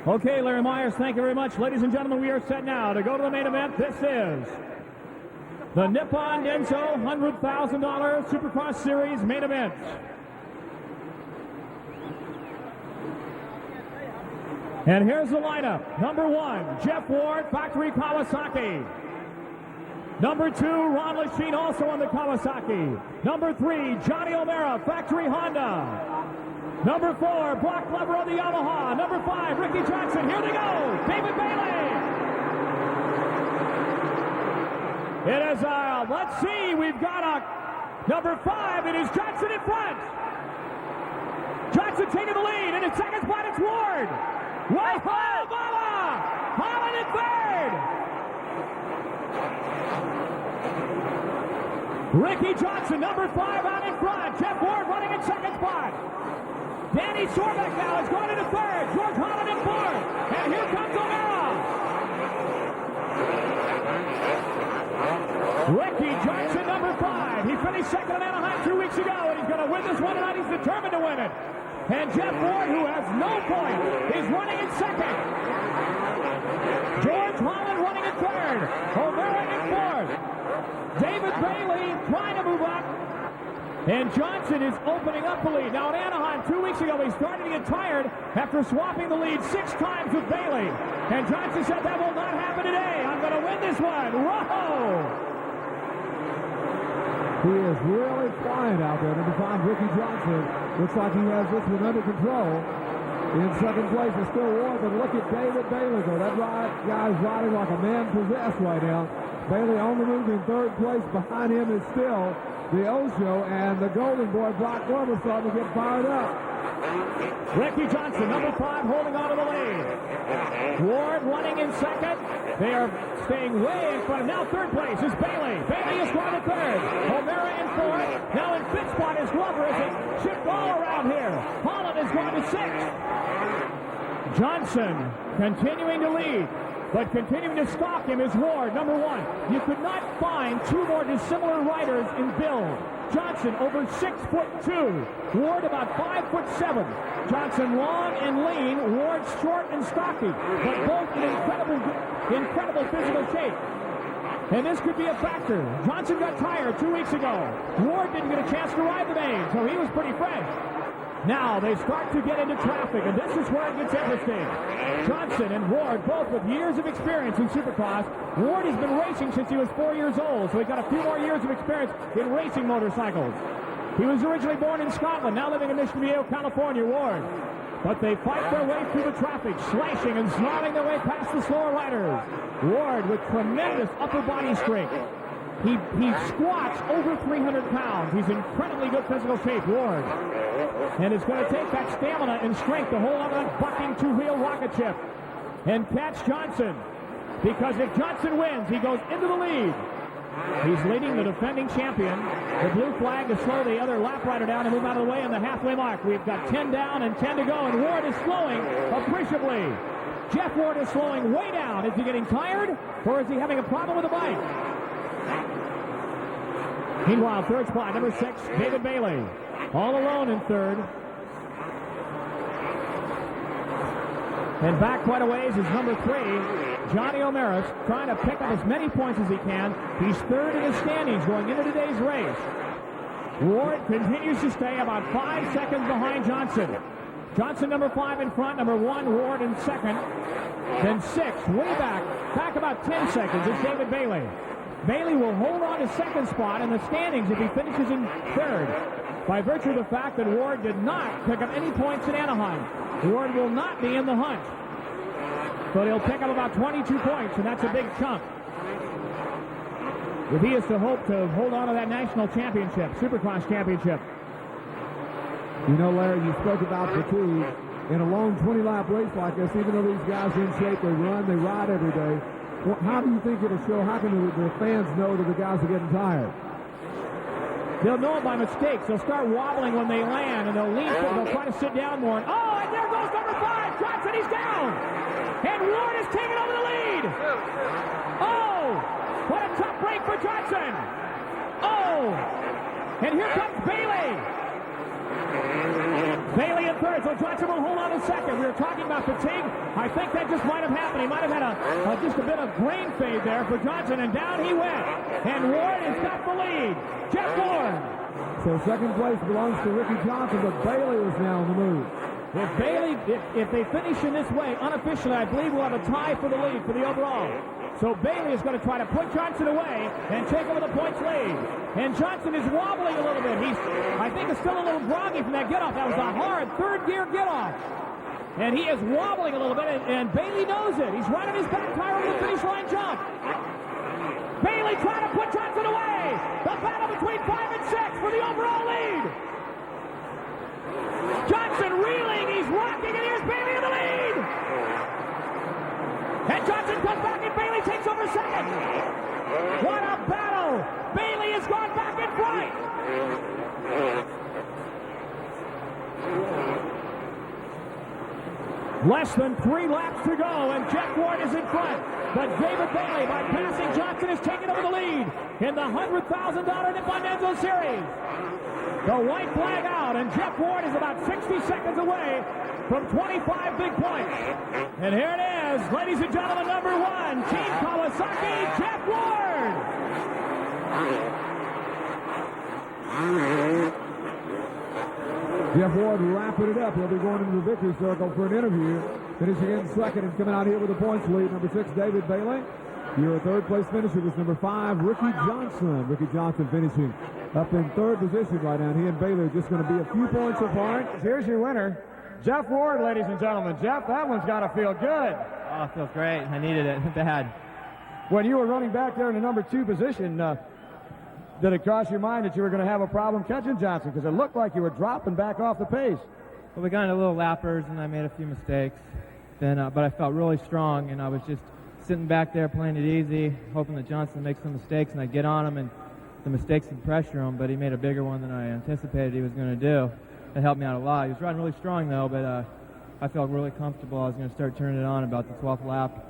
Okay, Larry Myers, thank you very much. Ladies and gentlemen, we are set now to go to the main event. This is the Nippon Denso $100,000 Supercross Series main event. And here's the lineup. Number 1, Jeff Ward, Factory Kawasaki. Number 2, Ron Lachine, also on the Kawasaki. Number 3, Johnny O'Mara, Factory Honda. Number 4, Brock Glover on the Yamaha. Number 5, Ricky Johnson. Here they go. David Bailey. It is, let's see, we've got a number 5. It is Johnson in front. Johnson taking the lead. In his second spot, it's Ward. Whoa, Bala! Holland in third. Ricky Johnson, number 5, out in front. Jeff Ward running in second spot. Danny Sorbeck now is going into third. George Holland in fourth. And here comes O'Mara. Ricky Johnson, number 5. He finished second in Anaheim 2 weeks ago, and he's going to win this one tonight. He's determined to win it. And Jeff Ward, who has no point, is running in second. George Holland running in third. O'Mara in fourth. David Bailey trying to move up. And Johnson is opening up the lead. Now in Anaheim 2 weeks ago, he started to get tired after swapping the lead 6 times with Bailey. And Johnson said, that will not happen today. I'm going to win this one. Whoa! He is really flying out there. Number 5, Ricky Johnson. Looks like he has this one under control. In second place is still Ward, but look at David Bailey go. That guy's riding like a man possessed right now. Bailey on the move in third place. Behind him is still the Osho, and the Golden Boy, Brock Glover, starting to get fired up. Ricky Johnson, number 5, holding on to the lead. Ward running in second. They are staying way in front. Now third place is Bailey. Bailey is going to third. O'Mara in fourth. Now in fifth spot is Glover as it shift all around here. Holland is going to sixth. Johnson continuing to lead. But continuing to stalk him is Ward, number 1. You could not find 2 more dissimilar riders in build. Johnson over 6'2". Ward about 5'7". Johnson long and lean. Ward short and stocky. But both in incredible physical shape. And this could be a factor. Johnson got tired 2 weeks ago. Ward didn't get a chance to ride the main, so he was pretty fresh. Now they start to get into traffic, and this is where it gets interesting. Johnson and Ward, both with years of experience in Supercross. Ward has been racing since he was 4 years old, so he's got a few more years of experience in racing motorcycles. He was originally born in Scotland, now living in Mission Viejo, California, Ward. but they fight their way through the traffic, slashing and snarling their way past the slower riders. Ward with tremendous upper body strength. He squats over 300 pounds. He's in incredibly good physical shape, Ward. And it's going to take that stamina and strength to hold on to that bucking two-wheel rocket ship and catch Johnson. Because if Johnson wins, he goes into the lead. He's leading the defending champion. The blue flag to slow the other lap rider down and move out of the way on the halfway mark. We've got 10 down and 10 to go, and Ward is slowing appreciably. Jeff Ward is slowing way down. Is he getting tired, or is he having a problem with the bike? Meanwhile, third spot, number 6, David Bailey. All alone in third. And back quite a ways is number 3, Johnny O'Maris, trying to pick up as many points as he can. He's third in the standings going into today's race. Ward continues to stay about 5 seconds behind Johnson. Johnson number 5 in front, number 1, Ward in second. Then 6, way back about 10 seconds is David Bailey. Bailey will hold on to second spot in the standings if he finishes in third, by virtue of the fact that Ward did not pick up any points in Anaheim. Ward will not be in the hunt. So he'll pick up about 22 points, and that's a big chunk. If he is to hope to hold on to that national championship, Supercross championship. You know, Larry, you spoke about fatigue. In a long 20-lap race like this, even though these guys are in shape, they run, they ride every day. Well, how do you think it'll show? How can the fans know that the guys are getting tired? They'll know it by mistakes. They'll start wobbling when they land, and they'll try to sit down more. Oh, and there goes number 5, Johnson. He's down. And Ward is taking over the lead. Oh, what a tough break for Johnson. Oh, and here comes Bailey. Bailey in third, so Johnson will hold on in second. We were talking about fatigue. I think that just might have happened. He might have had just a bit of brain fade there for Johnson, and down he went. And Ward has got the lead. Jeff Ward. So second place belongs to Ricky Johnson, but Bailey is now on the move. If they finish in this way, unofficially, I believe we'll have a tie for the lead for the overall. So Bailey is going to try to put Johnson away and take over the points lead. And Johnson is wobbling a little bit. I think, is still a little groggy from that get-off. That was a hard third-gear get-off. And he is wobbling a little bit, and Bailey knows it. He's running his back tire over the finish line jump. Bailey trying to put Johnson away. The battle between 5 and 6 for the overall lead. Johnson reeling. He's rocking, and here's Bailey in the lead. And Johnson comes back, and Bailey takes over second. What a battle. Bailey has gone back in front. Less than 3 laps to go, and Jeff Ward is in front. But David Bailey, by passing Johnson, has taken over the lead in the $100,000 Nippon Enzo Series. The white flag out, and Jeff Ward is about 60 seconds away from 25 big points. And here it is, ladies and gentlemen, number 1, Team Kawasaki, Jeff Ward. Jeff Ward wrapping it up. He'll be going into the victory circle for an interview. Finishing in second and coming out here with a points lead, number 6, David Bailey. Your third place finisher was number 5, Ricky Johnson. Ricky Johnson finishing up in third position right now. He and Bailey are just going to be a few points apart. Here's your winner, Jeff Ward, ladies and gentlemen. Jeff, that one's got to feel good. Oh, it feels great. I needed it bad. When you were running back there in the number 2 position, did it cross your mind that you were going to have a problem catching Johnson? Because it looked like you were dropping back off the pace. Well, we got into little lappers, and I made a few mistakes. But I felt really strong, and I was just sitting back there playing it easy, hoping that Johnson makes some mistakes, and I'd get on him, and the mistakes would pressure him, but he made a bigger one than I anticipated he was going to do. It helped me out a lot. He was riding really strong, though, but I felt really comfortable. I was going to start turning it on about the 12th lap,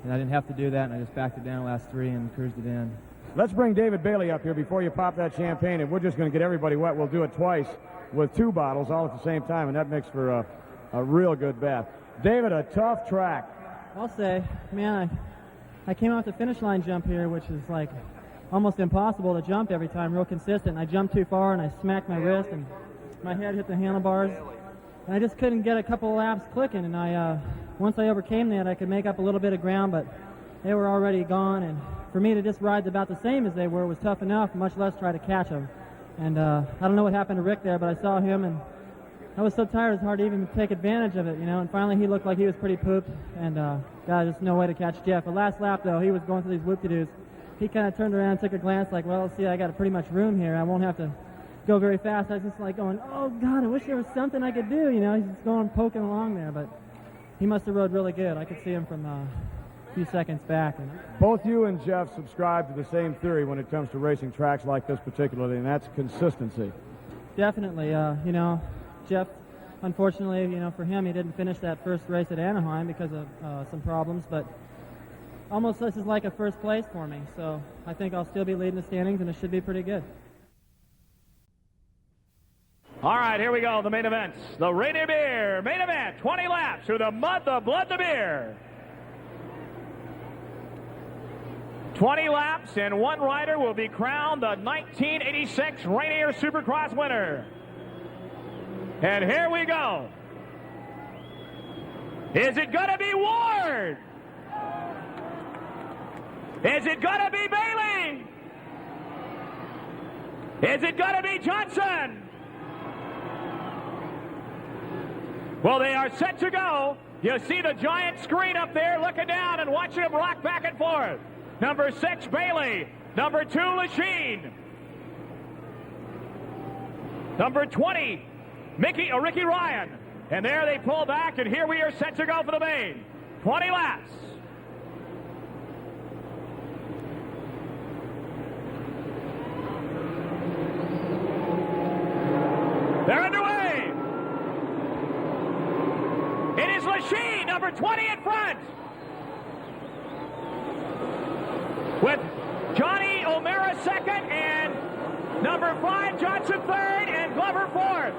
and I didn't have to do that, and I just backed it down the last 3 and cruised it in. Let's bring David Bailey up here before you pop that champagne, and we're just going to get everybody wet. We'll do it twice with 2 bottles all at the same time, and that makes for a real good bath. David, a tough track. I'll say, man, I came out the finish line jump here, which is like almost impossible to jump every time, real consistent. I jumped too far, and I smacked my wrist, and my head hit the handlebars. And I just couldn't get a couple of laps clicking, and once I overcame that, I could make up a little bit of ground, but they were already gone, and for me to just ride about the same as they were was tough enough, much less try to catch them. And I don't know what happened to Rick there, but I saw him, and I was so tired it's hard to even take advantage of it, you know. And finally he looked like he was pretty pooped, and God, there's no way to catch Jeff. The last lap, though, he was going through these whoop-de-doos. He kind of turned around and took a glance like, well, see, I got pretty much room here. I won't have to go very fast. I was just like going, oh, God, I wish there was something I could do, you know. He's just going poking along there, but he must have rode really good. I could see him from a few seconds back. And both you and Jeff subscribe to the same theory when it comes to racing tracks like this particularly, and that's consistency. Definitely. You know, Jeff, unfortunately, you know, for him, he didn't finish that first race at Anaheim because of some problems, but almost this is like a first place for me, so I think I'll still be leading the standings, and it should be pretty good. All right, here we go, the main events. The Rainier Beer main event, 20 laps through the mud, the blood, the beer. 20 laps, and one rider will be crowned the 1986 Rainier Supercross winner. And here we go. Is it going to be Ward? Is it going to be Bailey? Is it going to be Johnson? Well, they are set to go. You see the giant screen up there looking down and watching them rock back and forth. Number 6, Bailey. Number 2, Lachine. Number 20, Ricky Ryan. And there they pull back, and here we are set to go for the main. 20 laps. They're underway. It is Lachine, number 20 in front. With Johnny O'Mara second and number 5, Johnson third and Glover fourth.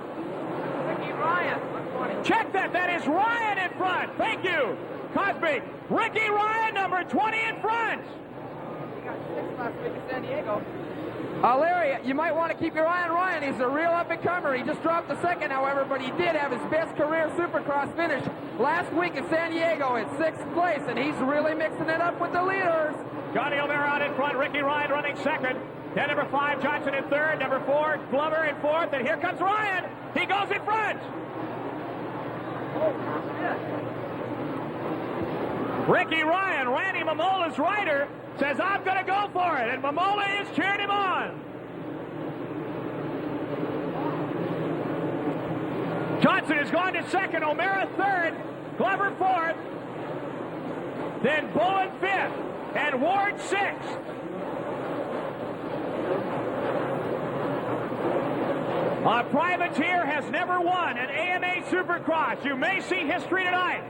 Ricky Ryan. Check that. That is Ryan in front. Thank you, Cosby. Ricky Ryan, number 20 in front. He got 6 last week in San Diego. Larry, you might want to keep your eye on Ryan. He's a real up-and-comer. He just dropped the second, however, but he did have his best career Supercross finish last week in San Diego at 6th place, and he's really mixing it up with the leaders. Johnny O'Mara out in front. Ricky Ryan running second. Then number 5, Johnson in third. Number 4, Glover in fourth. And here comes Ryan. He goes in front. Ricky Ryan, Randy Mamola's rider, says, I'm going to go for it. And Mamola is cheering him on. Johnson has gone to second. O'Mara third. Glover fourth. Then Bowen fifth. And Ward sixth. A privateer has never won an AMA Supercross. You may see history tonight.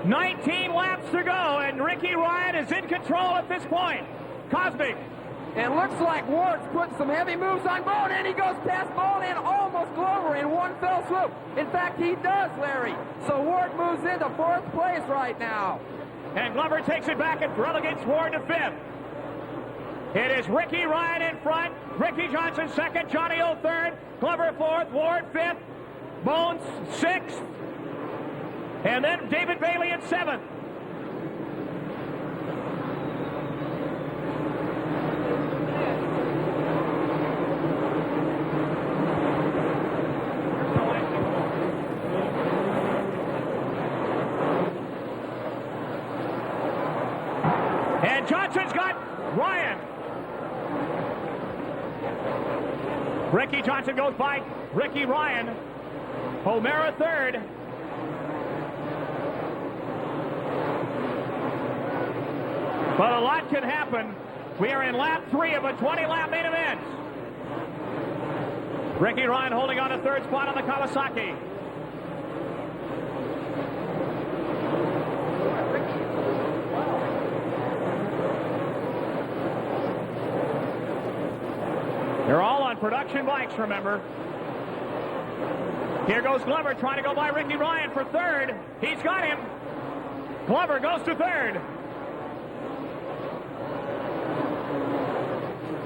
19 laps to go, and Ricky Ryan is in control at this point. Cosby. And looks like Ward's putting some heavy moves on Bowen, and he goes past Bowen and almost Glover in one fell swoop. In fact, he does, Larry. So Ward moves into 4th place right now. And Glover takes it back and relegates Ward to 5th. It is Ricky Ryan in front, Ricky Johnson second, Johnny O third, Glover 4th, Ward 5th, Bones 6th, and then David Bailey in 7th. And Johnson's got Ryan. Ricky Johnson goes by Ricky Ryan. O'Mara third. But a lot can happen. We are in lap 3 of a 20-lap main event. Ricky Ryan holding on to third spot on the Kawasaki. They're all on production bikes, remember. Here goes Glover trying to go by Ricky Ryan for third. He's got him. Glover goes to third.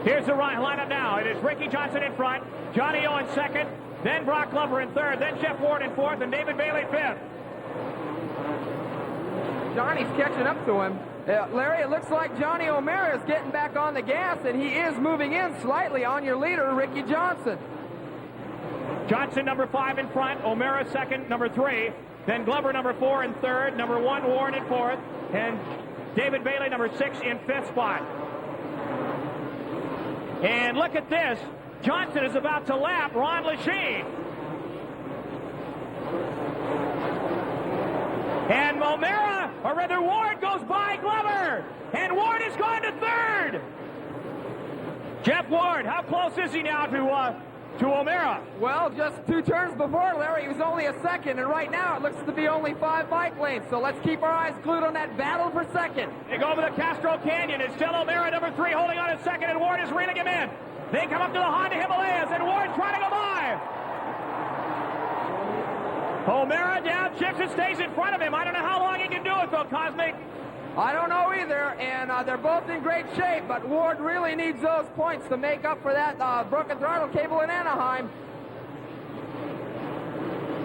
Here's the lineup now. It is Ricky Johnson in front, Johnny O in second, then Brock Glover in third, then Jeff Ward in fourth, and David Bailey fifth. Johnny's catching up to him. Larry, it looks like Johnny O'Mara is getting back on the gas, and he is moving in slightly on your leader, Ricky Johnson. Johnson, number 5 in front. O'Mara, second, number 3. Then Glover, number 4 in third. Number 1, Ward in fourth. And David Bailey, number 6 in fifth spot. And look at this. Johnson is about to lap Ron Lachine. And O'Mara, or rather Ward, goes by Glover. And Ward is going to third. Jeff Ward, how close is he now to O'Mara? Well, just 2 turns before, Larry, he was only a second, and right now it looks to be only 5 bike lanes. So let's keep our eyes glued on that battle for second. They go over the Castro Canyon. It's still O'Mara, number 3, holding on a second, and Ward is reeling him in. They come up to the Honda Himalayas, and Ward trying to go by. O'Mara down, chips and stays in front of him. I don't know how long he can do it, though, Cosmic. I don't know either, and they're both in great shape, but Ward really needs those points to make up for that broken throttle cable in Anaheim.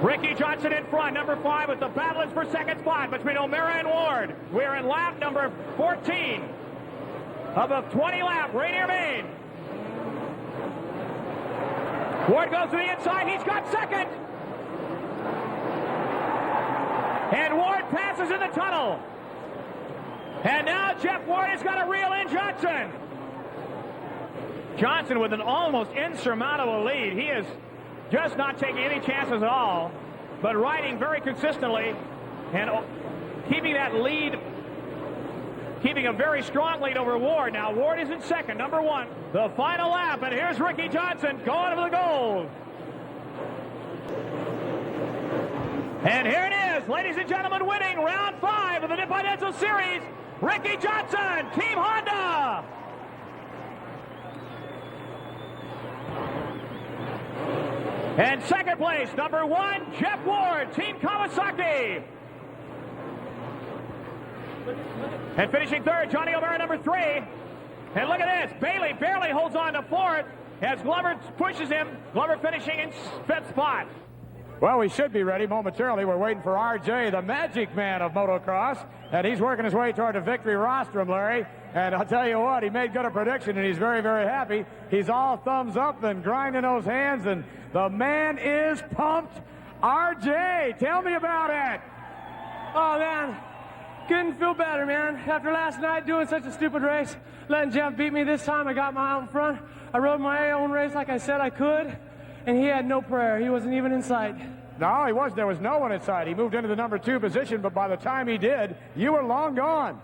Ricky Johnson in front, number 5, with the battle is for second spot between O'Mara and Ward. We're in lap number 14 of a 20-lap Rainier Main. Ward goes to the inside. He's got second. And Ward passes in the tunnel. And now Jeff Ward has got to reel in Johnson. Johnson with an almost insurmountable lead. He is just not taking any chances at all, but riding very consistently and keeping that lead, keeping a very strong lead over Ward. Now Ward is in second, number 1. The final lap, and here's Ricky Johnson going for the gold. And here it is, ladies and gentlemen, winning round 5 of the Nippon Edzo Series, Ricky Johnson, Team Honda. And second place, number 1, Jeff Ward, Team Kawasaki. And finishing third, Johnny O'Mara, number 3. And look at this, Bailey barely holds on to fourth as Glover pushes him. Glover finishing in fifth spot. Well, we should be ready momentarily. We're waiting for RJ, the magic man of motocross, and he's working his way toward the victory rostrum, Larry. And I'll tell you what, he made good a prediction, and he's very, very happy. He's all thumbs up and grinding those hands, and the man is pumped. RJ, tell me about it. Oh, man, couldn't feel better, man. After last night doing such a stupid race, letting Jeff beat me this time, I got my out in front. I rode my own race like I said I could. And he had no prayer. He wasn't even in sight. No, he wasn't. There was no one inside. He moved into the number 2 position, but by the time he did, you were long gone.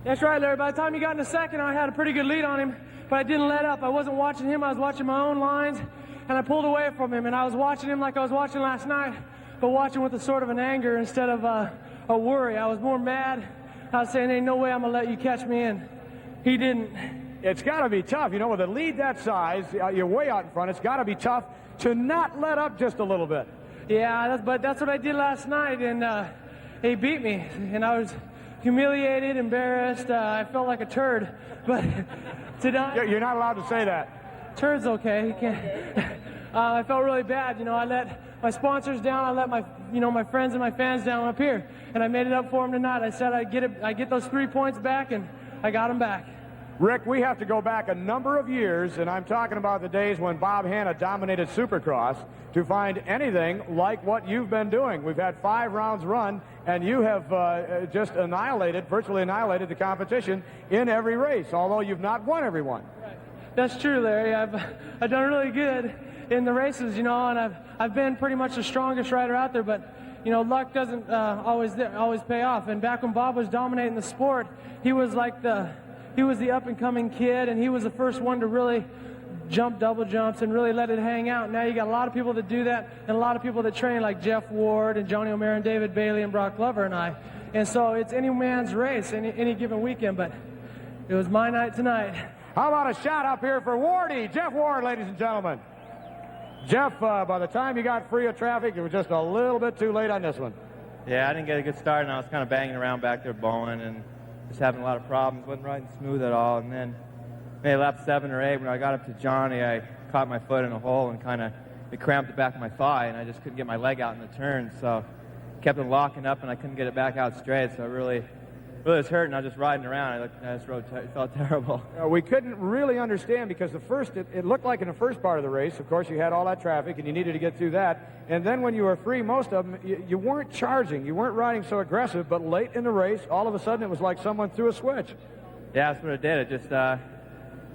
That's right, Larry. By the time he got in the second, I had a pretty good lead on him, but I didn't let up. I wasn't watching him. I was watching my own lines, and I pulled away from him, and I was watching him like I was watching last night, but watching with a sort of an anger instead of a worry. I was more mad. I was saying, ain't no way I'm going to let you catch me in. He didn't. It's got to be tough. You know, with a lead that size, you're way out in front. It's got to be tough to not let up just a little bit. Yeah, but that's what I did last night, and he beat me. And I was humiliated, embarrassed. I felt like a turd. But tonight... You're not allowed to say that. Turd's okay. You can't. I felt really bad. You know, I let my sponsors down. I let my friends and my fans down up here. And I made it up for them tonight. I said I'd get those 3 points back, and I got them back. Rick, we have to go back a number of years, and I'm talking about the days when Bob Hanna dominated Supercross, to find anything like what you've been doing. We've had 5 rounds run, and you have just virtually annihilated the competition in every race, although you've not won every one. Right. That's true, Larry. I've done really good in the races, you know, and I've been pretty much the strongest rider out there, but you know, luck doesn't always pay off. And back when Bob was dominating the sport, he was the up-and-coming kid, and he was the first one to really jump double jumps and really let it hang out. Now you got a lot of people that do that, and a lot of people that train, like Jeff Ward and Johnny O'Mara and David Bailey and Brock Glover and I. And so it's any man's race any given weekend, but it was my night tonight. How about a shot up here for Wardy? Jeff Ward, ladies and gentlemen. Jeff, by the time you got free of traffic, it was just a little bit too late on this one. Yeah, I didn't get a good start, and I was kind of banging around back there bowling and just having a lot of problems. Wasn't riding smooth at all. And then maybe lap 7 or 8, when I got up to Johnny, I caught my foot in a hole and it cramped the back of my thigh, and I just couldn't get my leg out in the turn. So kept it locking up, and I couldn't get it back out straight. So I really really was hurting. I was just riding around. I just felt terrible. We couldn't really understand because it looked like in the first part of the race, of course, you had all that traffic and you needed to get through that. And then when you were free, most of them, you weren't charging. You weren't riding so aggressive, but late in the race, all of a sudden it was like someone threw a switch. Yeah, that's what it did. It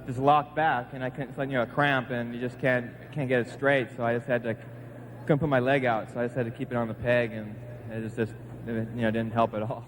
just locked back, and I couldn't, it's like, a cramp, and you just can't get it straight. So I just couldn't put my leg out, so I just had to keep it on the peg, and it just didn't help at all.